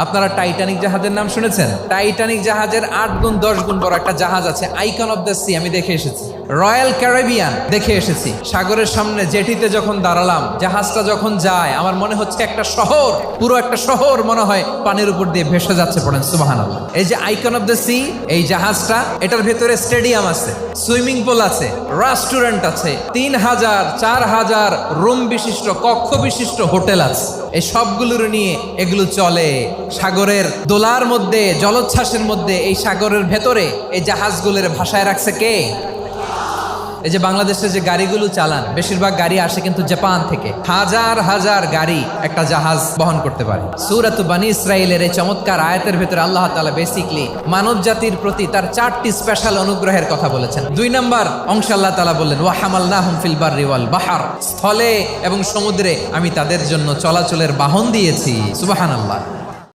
আপনারা টাইটানিক জাহাজের নাম শুনেছেন? টাইটানিক জাহাজের 8 গুণ 10 গুণ বড় একটা জাহাজ আছে, আইকন অফ দ্য সি, আমি দেখে এসেছি। রয়্যাল ক্যারিবিয়ান দেখে এসেছি। সাগরের সামনে জেটিতে যখন দাঁড়ালাম, জাহাজটা যখন যায়, আমার মনে হচ্ছে একটা শহর, পুরো একটা শহর মনে হয় পানির উপর দিয়ে ভেসে যাচ্ছে। পড়েন সুবহানাল্লাহ। এই যে আইকন অফ দ্য সি, এই জাহাজটা, এটার ভেতরে স্টেডিয়াম আছে, সুইমিং পুল আছে, রেস্টুরেন্ট আছে, 3000 4000 রুম বিশিষ্ট, কক্ষ বিশিষ্ট হোটেল আছে। এই সবগুলোর নিয়ে এগুলো চলে সাগরের দোলার মধ্যে, জলোচ্ছ্বাসের মধ্যে। এই সাগরের ভেতরে এই জাহাজগুলোর ভাষায় রাখছে কে? এই যে বাংলাদেশে যে গাড়িগুলো চালান, বেশিরভাগ গাড়ি আসে কিন্তু জাপান থেকে। হাজার হাজার গাড়ি একটা জাহাজ বহন করতে পারে। সূরাত বনী ইসরাইলের এই চমৎকার আয়াতের ভেতরে আল্লাহ তাআলা বেসিকলি মানব জাতির প্রতি তার 4টি স্পেশাল অনুগ্রহের কথা বলেছেন। 2 নম্বর অংশে আল্লাহ তাআলা বললেন, ওয়া হামালনাহুম ফিল বাররি ওয়াল বাহর, স্থলে এবং সমুদ্রে আমি তাদের জন্য চলাচলের বাহন দিয়েছি। সুবহানাল্লাহ।